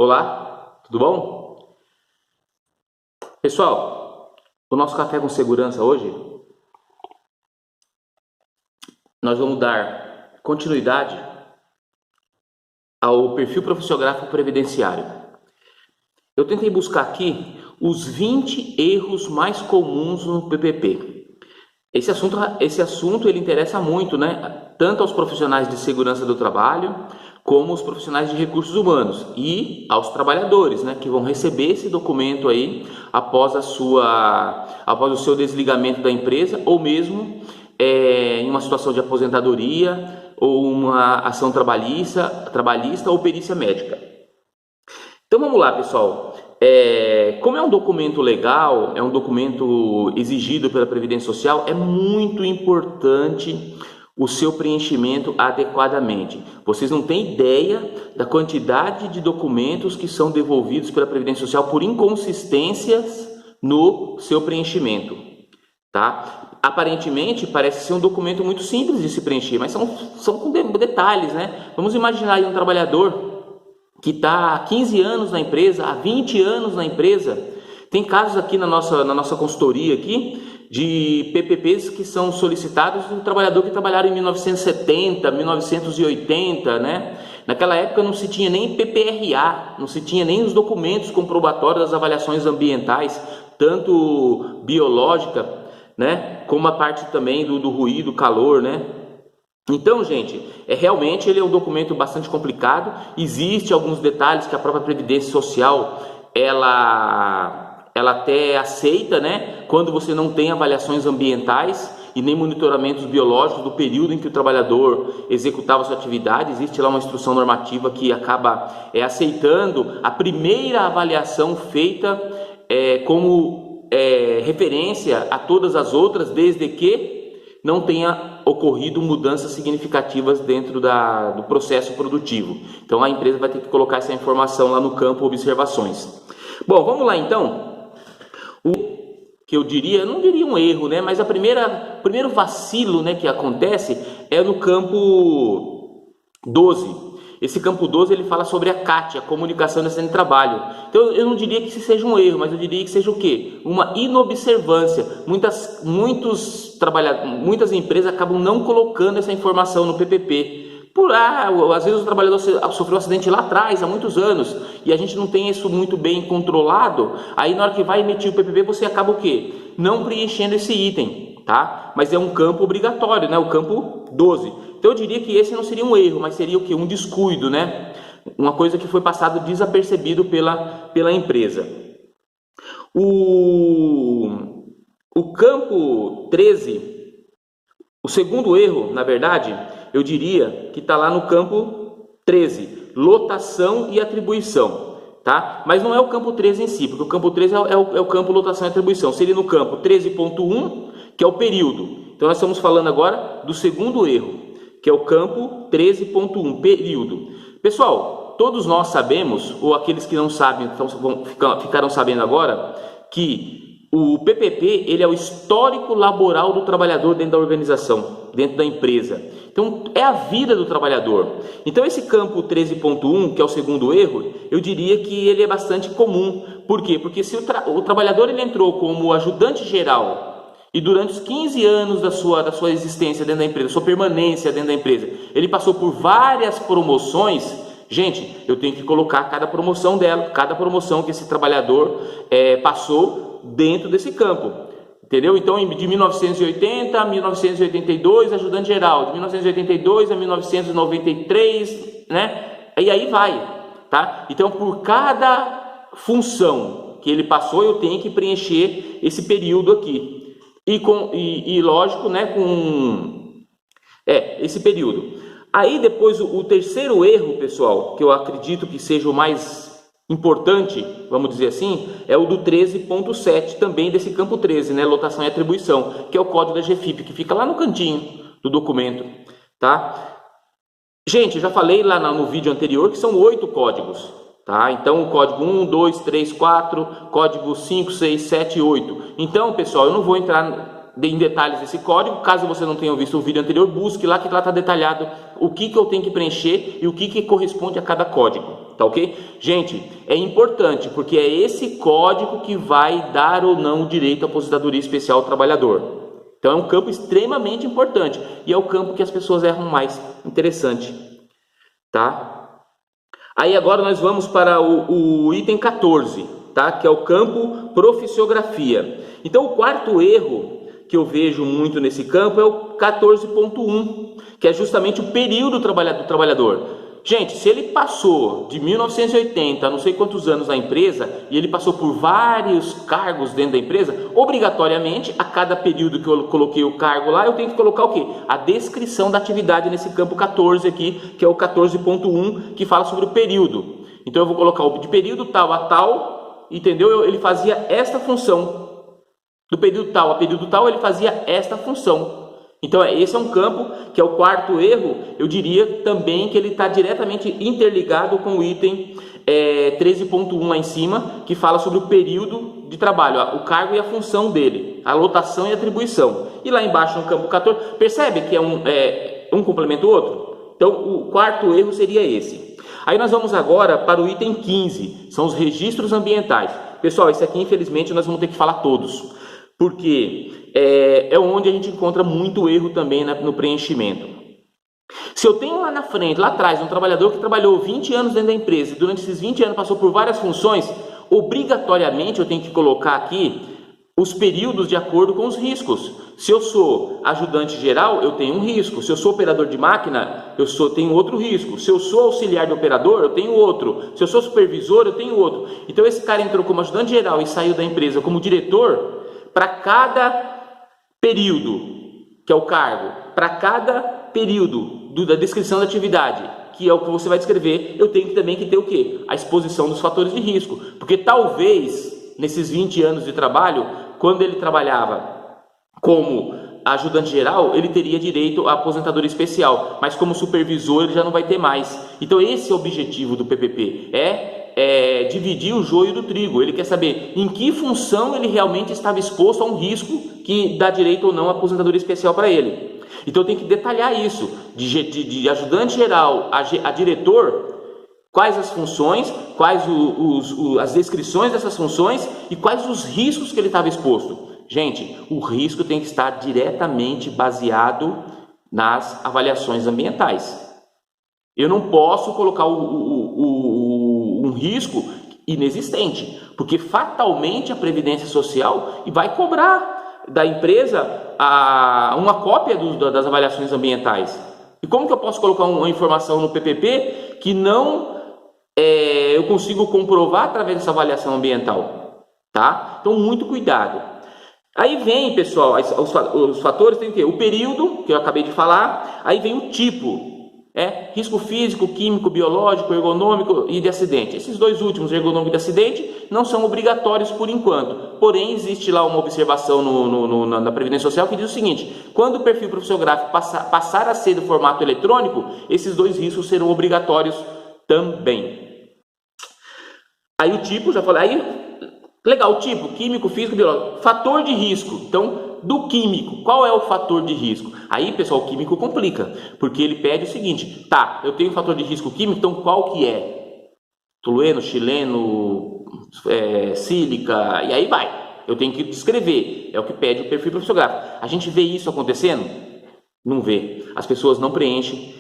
Olá, tudo bom? Pessoal, o nosso Café com Segurança hoje, nós vamos dar continuidade ao perfil profissiográfico previdenciário. Eu tentei buscar aqui os 20 erros mais comuns no PPP. Esse assunto ele interessa muito, né? Tanto aos profissionais de segurança do trabalho, como os profissionais de recursos humanos e aos trabalhadores, né, que vão receber esse documento aí após o seu desligamento da empresa, ou mesmo em uma situação de aposentadoria ou uma ação trabalhista ou perícia médica. Então vamos lá, pessoal. Como é um documento legal, é um documento exigido pela Previdência Social, é muito importante o seu preenchimento adequadamente. Vocês não têm ideia da quantidade de documentos que são devolvidos pela Previdência Social por inconsistências no seu preenchimento, tá? Aparentemente parece ser um documento muito simples de se preencher, mas são com detalhes, né? Vamos imaginar aí um trabalhador que está há 15 anos na empresa, há 20 anos na empresa. Tem casos aqui na nossa consultoria aqui, de PPPs que são solicitados do trabalhador que trabalharam em 1970, 1980, né? Naquela época não se tinha nem PPRA, não se tinha nem os documentos comprobatórios das avaliações ambientais, tanto biológica, né? Como a parte também do ruído, calor, né? Então, gente, realmente ele é um documento bastante complicado. Existem alguns detalhes que a própria Previdência Social ela até aceita, né? Quando você não tem avaliações ambientais e nem monitoramentos biológicos do período em que o trabalhador executava sua atividade, existe lá uma instrução normativa que acaba aceitando a primeira avaliação feita como referência a todas as outras, desde que não tenha ocorrido mudanças significativas dentro do processo produtivo. Então a empresa vai ter que colocar essa informação lá no campo observações. Bom, vamos lá então. O que eu não diria um erro, né? Mas o primeiro vacilo, né, que acontece é no campo 12. Esse campo 12 ele fala sobre a CAT, a comunicação no acidente de trabalho. Então eu não diria que isso seja um erro, mas eu diria que seja o quê? Uma inobservância. Muitas empresas acabam não colocando essa informação no PPP. Às vezes o trabalhador sofreu um acidente lá atrás, há muitos anos, e a gente não tem isso muito bem controlado. Aí na hora que vai emitir o PPP, você acaba o quê? Não preenchendo esse item, tá? Mas é um campo obrigatório, né? O campo 12. Então eu diria que esse não seria um erro, mas seria o quê? Um descuido, né? Uma coisa que foi passado desapercebido pela empresa. O campo 13, o segundo erro, na verdade, eu diria que está lá no campo 13, lotação e atribuição, tá? Mas não é o campo 13 em si, porque o campo 13 é o campo lotação e atribuição. Seria no campo 13.1, que é o período. Então nós estamos falando agora do segundo erro, que é o campo 13.1, período. Pessoal, todos nós sabemos, ou aqueles que não sabem ficaram sabendo agora, que o PPP ele é o histórico laboral do trabalhador dentro da organização, dentro da empresa. Então é a vida do trabalhador. Então esse campo 13.1, que é o segundo erro, eu diria que ele é bastante comum. Por quê? Porque se o trabalhador ele entrou como ajudante geral e durante os 15 anos da sua existência dentro da empresa, sua permanência dentro da empresa, ele passou por várias promoções. Gente, eu tenho que colocar cada promoção que esse trabalhador passou dentro desse campo, entendeu? Então, de 1980 a 1982, ajudante geral, de 1982 a 1993, né? E aí vai, tá? Então, por cada função que ele passou, eu tenho que preencher esse período aqui. E lógico, né, esse período. Aí depois o terceiro erro, pessoal, que eu acredito que seja o mais importante, vamos dizer assim, é o do 13.7, também desse campo 13, né, lotação e atribuição, que é o código da GFIP, que fica lá no cantinho do documento, tá? Gente, eu já falei lá no vídeo anterior que são 8 códigos, tá? Então o código 1, 2, 3, 4, código 5, 6, 7, 8. Então, pessoal, eu não vou entrar em detalhes desse código. Caso você não tenha visto o vídeo anterior, busque lá, que lá está detalhado o que eu tenho que preencher e o que corresponde a cada código. tá ok? Gente, é importante porque é esse código que vai dar ou não o direito à aposentadoria especial ao trabalhador. Então é um campo extremamente importante e é o campo que as pessoas erram mais. Interessante, tá? Aí agora nós vamos para o item 14, tá? Que é o campo proficiografia. Então o quarto erro que eu vejo muito nesse campo é o 14.1, que é justamente o período do trabalhador. Gente, se ele passou de 1980 a não sei quantos anos na empresa e ele passou por vários cargos dentro da empresa, obrigatoriamente, a cada período que eu coloquei o cargo lá, eu tenho que colocar o quê? A descrição da atividade nesse campo 14 aqui, que é o 14.1, que fala sobre o período. Então eu vou colocar o de período tal a tal, entendeu? Ele fazia esta função. Do período tal a período tal, ele fazia esta função. Então esse é um campo que é o quarto erro. Eu diria também que ele está diretamente interligado com o item 13.1 lá em cima, que fala sobre o período de trabalho, o cargo e a função dele, a lotação e atribuição. E lá embaixo no campo 14, percebe que um complementa o outro? Então o quarto erro seria esse. Aí nós vamos agora para o item 15, são os registros ambientais. Pessoal, esse aqui infelizmente nós vamos ter que falar todos, porque é onde a gente encontra muito erro também no preenchimento. Se eu tenho lá na frente, lá atrás, um trabalhador que trabalhou 20 anos dentro da empresa e durante esses 20 anos passou por várias funções, obrigatoriamente eu tenho que colocar aqui os períodos de acordo com os riscos. Se eu sou ajudante geral, eu tenho um risco. Se eu sou operador de máquina, tenho outro risco. Se eu sou auxiliar de operador, eu tenho outro. Se eu sou supervisor, eu tenho outro. Então esse cara entrou como ajudante geral e saiu da empresa como diretor. Para cada período, que é o cargo, para cada período da descrição da atividade, que é o que você vai descrever, eu tenho também que ter o quê? A exposição dos fatores de risco. Porque talvez, nesses 20 anos de trabalho, quando ele trabalhava como ajudante geral, ele teria direito à aposentadoria especial, mas como supervisor ele já não vai ter mais. Então esse é o objetivo do PPP, dividir o joio do trigo. Ele quer saber em que função ele realmente estava exposto a um risco que dá direito ou não à aposentadoria especial para ele. Então tem que detalhar isso, de ajudante geral a diretor, quais as funções, quais as descrições dessas funções e quais os riscos que ele estava exposto. Gente, o risco tem que estar diretamente baseado nas avaliações ambientais. Eu não posso colocar um risco inexistente, porque fatalmente a Previdência Social vai cobrar da empresa uma cópia das avaliações ambientais. E como que eu posso colocar uma informação no PPP que não eu consigo comprovar através dessa avaliação ambiental? Tá? Então, muito cuidado. Aí vem, pessoal, os fatores tem o quê? O período, que eu acabei de falar, aí vem o tipo, risco físico, químico, biológico, ergonômico e de acidente. Esses dois últimos, ergonômico e de acidente, não são obrigatórios por enquanto. Porém, existe lá uma observação na Previdência Social que diz o seguinte: quando o perfil profissiográfico passar a ser do formato eletrônico, esses dois riscos serão obrigatórios também. Aí o tipo, já falei, legal, tipo, químico, físico, biológico. Fator de risco. Então, do químico, qual é o fator de risco? Aí, pessoal, o químico complica, porque ele pede o seguinte: tá, eu tenho um fator de risco químico, então qual que é? Tolueno, xileno, sílica, e aí vai. Eu tenho que descrever, é o que pede o perfil profissiográfico. A gente vê isso acontecendo? Não vê. As pessoas não preenchem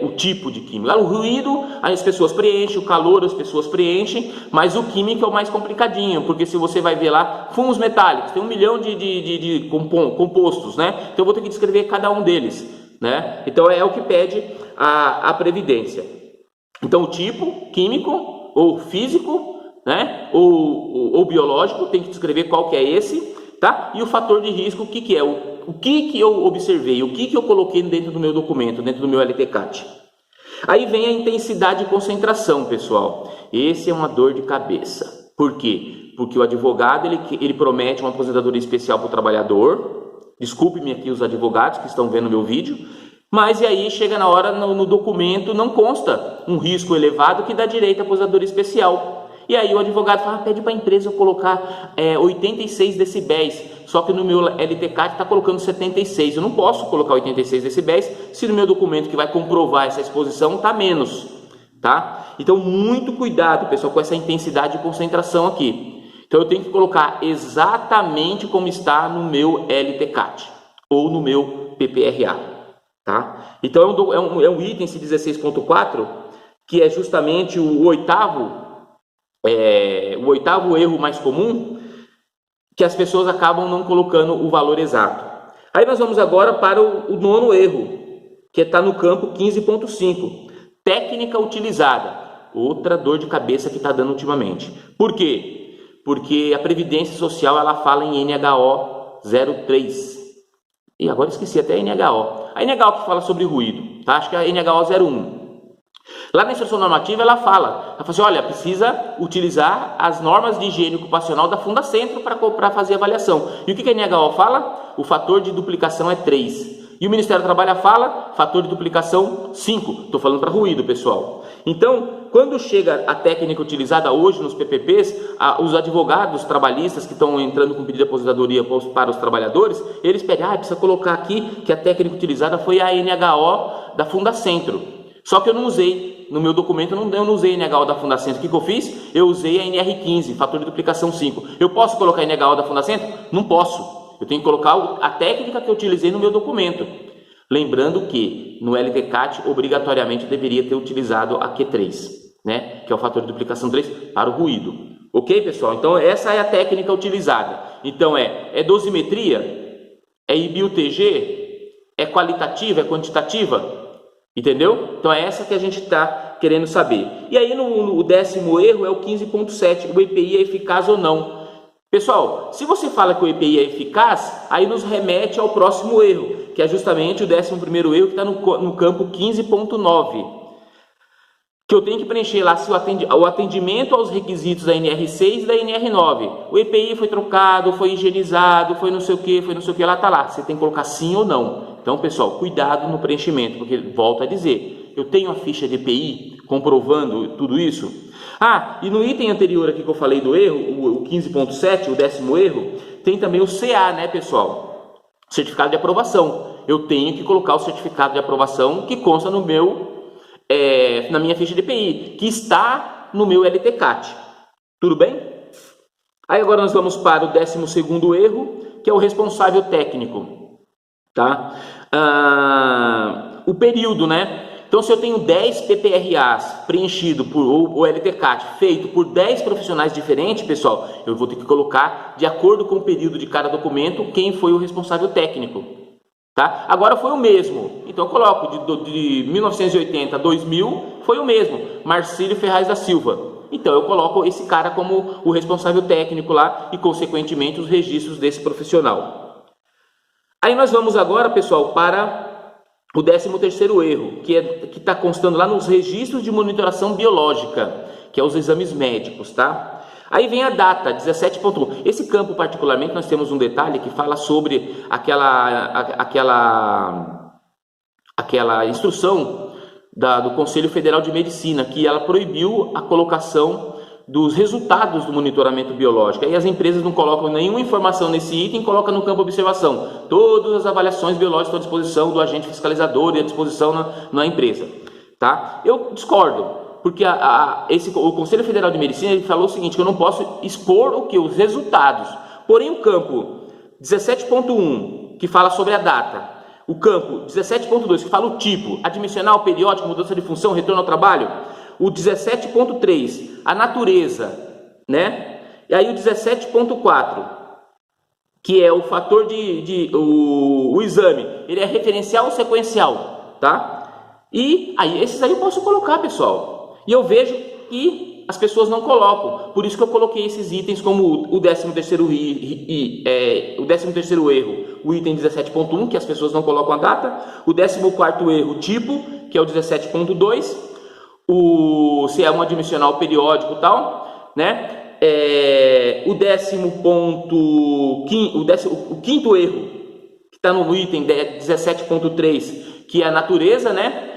o tipo de químico. O ruído, as pessoas preenchem, o calor, as pessoas preenchem, mas o químico é o mais complicadinho, porque se você vai ver lá, fumos metálicos, tem 1 milhão de compostos, né? Então eu vou ter que descrever cada um deles, né? Então é o que pede a Previdência. Então o tipo químico ou físico, né? Ou biológico, tem que descrever qual que é esse, tá? E o fator de risco, o que é? O que eu observei, o que eu coloquei dentro do meu documento, dentro do meu LTCAT. Aí vem a intensidade e concentração, pessoal. Esse é uma dor de cabeça. Por quê? Porque o advogado ele promete uma aposentadoria especial para o trabalhador. Desculpe-me aqui os advogados que estão vendo meu vídeo. Mas e aí chega na hora, no documento não consta um risco elevado que dá direito à aposentadoria especial. E aí o advogado fala, pede para a empresa eu colocar 86 decibéis, só que no meu LTCAT está colocando 76. Eu não posso colocar 86 decibéis se no meu documento que vai comprovar essa exposição está menos. tá? Então, muito cuidado, pessoal, com essa intensidade de concentração aqui. Então, eu tenho que colocar exatamente como está no meu LTCAT ou no meu PPRA, tá? Então, é um item, esse 16.4, que é justamente o oitavo erro mais comum, que as pessoas acabam não colocando o valor exato. Aí nós vamos agora para o nono erro, que está no campo 15.5. Técnica utilizada. Outra dor de cabeça que está dando ultimamente. Por quê? Porque a Previdência Social ela fala em NHO 03. E agora esqueci até a NHO. A NHO que fala sobre ruído, tá? Acho que é a NHO 01. Lá na instrução normativa ela fala assim, olha, precisa utilizar as normas de higiene ocupacional da Fundacentro para fazer avaliação. E o que a NHO fala? O fator de duplicação é 3. E o Ministério do Trabalho fala, fator de duplicação 5. Estou falando para ruído, pessoal. Então, quando chega a técnica utilizada hoje nos PPPs, os advogados trabalhistas que estão entrando com pedido de aposentadoria para os trabalhadores, eles pedem, precisa colocar aqui que a técnica utilizada foi a NHO da Fundacentro. Só que eu não usei. No meu documento eu não usei a NHO da Fundacentro. O que eu fiz? Eu usei a NR15, fator de duplicação 5. Eu posso colocar a NHO da Fundacentro? Não posso. Eu tenho que colocar a técnica que eu utilizei no meu documento. Lembrando que no LTCAT, obrigatoriamente, deveria ter utilizado a Q3, né? Que é o fator de duplicação 3 para o ruído. Ok, pessoal? Então, essa é a técnica utilizada. Então, é dosimetria? É IBIO-TG? É qualitativa? É quantitativa? Entendeu? Então, é essa que a gente está querendo saber. E aí, o décimo erro é o 15.7. O EPI é eficaz ou não? Pessoal, se você fala que o EPI é eficaz, aí nos remete ao próximo erro, que é justamente o 11º erro que está no campo 15.9, que eu tenho que preencher lá se o atendimento aos requisitos da NR6 e da NR9. O EPI foi trocado, foi higienizado, foi não sei o que, lá está lá. Você tem que colocar sim ou não. Então, pessoal, cuidado no preenchimento, porque volto a dizer, eu tenho a ficha de EPI comprovando tudo isso. E no item anterior aqui que eu falei do erro, o 15.7, o décimo erro, tem também o CA, né, pessoal? Certificado de aprovação. Eu tenho que colocar o certificado de aprovação que consta no na minha ficha de EPI, que está no meu LTCAT. Tudo bem? Aí agora nós vamos para o 12º erro, que é o responsável técnico. Tá? O período, né? Então, se eu tenho 10 PPRAs preenchido o LTCAT feito por 10 profissionais diferentes, pessoal, eu vou ter que colocar, de acordo com o período de cada documento, quem foi o responsável técnico. Tá? Agora foi o mesmo, então eu coloco de 1980 a 2000, foi o mesmo, Marcílio Ferraz da Silva. Então eu coloco esse cara como o responsável técnico lá e, consequentemente, os registros desse profissional. Aí nós vamos agora, pessoal, para o 13º erro, que está constando lá nos registros de monitoração biológica, que é os exames médicos, tá? Aí vem a data, 17.1. Esse campo, particularmente, nós temos um detalhe que fala sobre aquela instrução do Conselho Federal de Medicina, que ela proibiu a colocação dos resultados do monitoramento biológico. Aí as empresas não colocam nenhuma informação nesse item, colocam no campo observação. Todas as avaliações biológicas estão à disposição do agente fiscalizador e à disposição na empresa. Tá? Eu discordo, porque o Conselho Federal de Medicina ele falou o seguinte, que eu não posso expor os resultados. Porém, o campo 17.1, que fala sobre a data, o campo 17.2, que fala o tipo, admissional, periódico, mudança de função, retorno ao trabalho, o 17.3, a natureza, né? E aí o 17.4, que é o fator o exame, ele é referencial ou sequencial, tá? E aí esses aí eu posso colocar, pessoal. E eu vejo que as pessoas não colocam. Por isso que eu coloquei esses itens como o 13º erro, o item 17.1, que as pessoas não colocam a data, o 14º erro, tipo, que é o 17.2, se é um admissional periódico e tal, né? O 15º erro, que está no item 17.3, que é a natureza, né?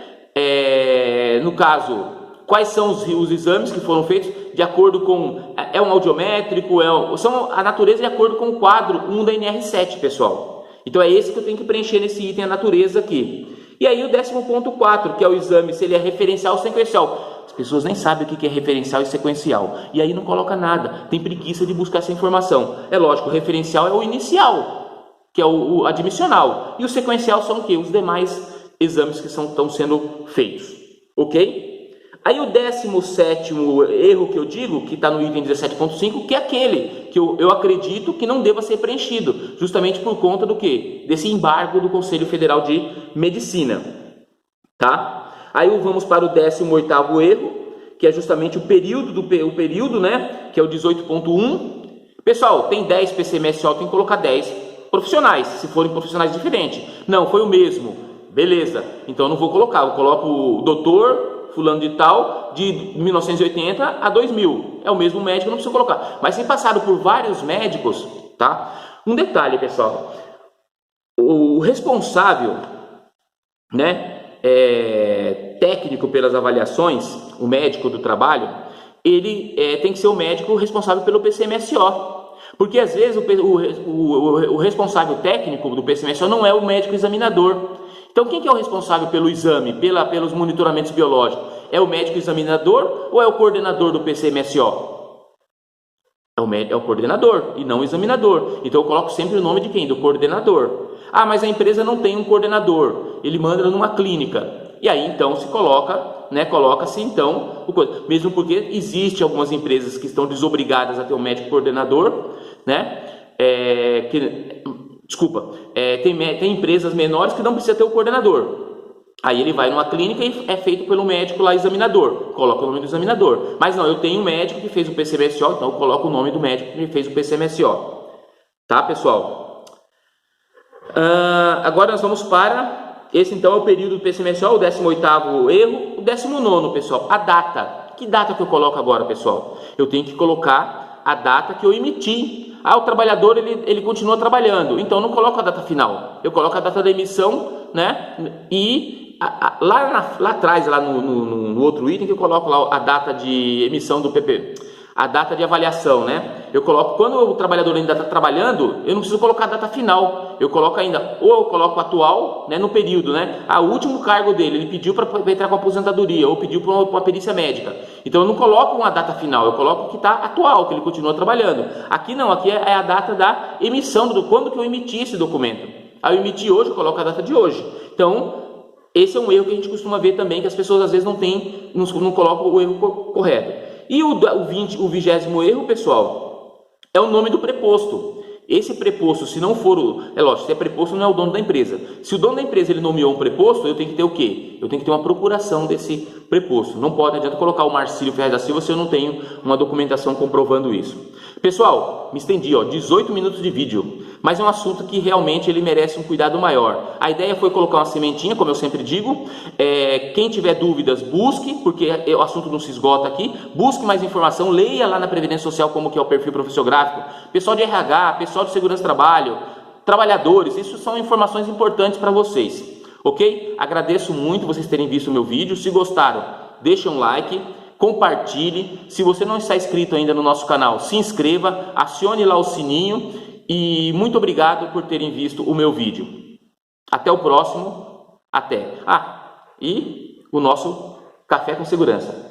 No caso, quais são os exames que foram feitos de acordo com... É um audiométrico, são a natureza de acordo com o quadro 1 da NR7, pessoal. Então é esse que eu tenho que preencher nesse item, a natureza aqui. E aí o 10.4, que é o exame, se ele é referencial ou sequencial. pessoas nem sabem o que é referencial e sequencial. E aí não coloca nada, tem preguiça de buscar essa informação. É lógico, o referencial é o inicial, que é o admissional. E o sequencial são o quê? Os demais exames que estão sendo feitos. Ok? Aí o 17º erro que eu digo, que está no item 17.5, que é aquele que eu acredito que não deva ser preenchido, justamente por conta do quê? Desse embargo do Conselho Federal de Medicina. Tá? Aí vamos para o 18º erro, que é justamente o período, né? Que é o 18.1. Pessoal, tem 10 PCMSO, tem que colocar 10 profissionais, se forem profissionais diferentes. Não, foi o mesmo. Beleza, então eu não vou colocar, eu coloco o doutor fulano de tal, de 1980 a 2000. É o mesmo médico, não precisa colocar. Mas se passaram por vários médicos, tá? Um detalhe, pessoal. O responsável, né, técnico pelas avaliações, o médico do trabalho, ele tem que ser o médico responsável pelo PCMSO. Porque às vezes o responsável técnico do PCMSO não é o médico examinador. Então quem que é o responsável pelo exame, pelos monitoramentos biológicos? É o médico examinador ou é o coordenador do PCMSO? É o coordenador e não o examinador. Então eu coloco sempre o nome de quem? Do coordenador. Ah, mas a empresa não tem um coordenador, ele manda numa clínica. E aí então se coloca, né, coloca-se então, mesmo porque existe algumas empresas que estão desobrigadas a ter um médico coordenador, né? Tem empresas menores que não precisa ter o coordenador. Aí ele vai numa clínica e é feito pelo médico lá examinador, coloca o nome do examinador. Mas não, eu tenho um médico que fez o PCMSO, então eu coloco o nome do médico que fez o PCMSO. Tá, pessoal? Agora nós vamos para, esse então é o período do PCMSO, o 18º erro. O 19º, pessoal, a data. Que data que eu coloco agora, pessoal? Eu tenho que colocar a data que eu emiti. O trabalhador ele continua trabalhando, então eu não coloco a data final, eu coloco a data da emissão, né? E lá atrás, lá no outro item, que eu coloco lá a data de emissão do PP, a data de avaliação, né? Eu coloco, quando o trabalhador ainda está trabalhando, eu não preciso colocar a data final, eu coloco ainda, ou eu coloco atual, né, no período, né? O último cargo dele, ele pediu para entrar com aposentadoria, ou pediu para uma perícia médica. Então eu não coloco uma data final, eu coloco o que está atual, que ele continua trabalhando. Aqui não, aqui é a data da emissão, quando que eu emiti esse documento. Aí eu emiti hoje, eu coloco a data de hoje. Então, esse é um erro que a gente costuma ver também, que as pessoas às vezes não colocam o erro correto. E o 20º erro, pessoal, é o nome do preposto. Esse preposto, se não for, é lógico, se é preposto não é o dono da empresa. Se o dono da empresa ele nomeou um preposto, eu tenho que ter o quê? Eu tenho que ter uma procuração desse preposto. Não adianta colocar o Marcílio Ferreira da Silva se eu não tenho uma documentação comprovando isso. Pessoal, me estendi, 18 minutos de vídeo, mas é um assunto que realmente ele merece um cuidado maior. A ideia foi colocar uma sementinha, como eu sempre digo. Quem tiver dúvidas, busque, porque o assunto não se esgota aqui. Busque mais informação, leia lá na Previdência Social como que é o perfil profissiográfico. Pessoal de RH, pessoal de segurança do trabalho, trabalhadores, isso são informações importantes para vocês. Ok? Agradeço muito vocês terem visto o meu vídeo. Se gostaram, deixem um like. Compartilhe, se você não está inscrito ainda no nosso canal, se inscreva, acione lá o sininho e muito obrigado por terem visto o meu vídeo. Até o próximo, e o nosso Café com Segurança.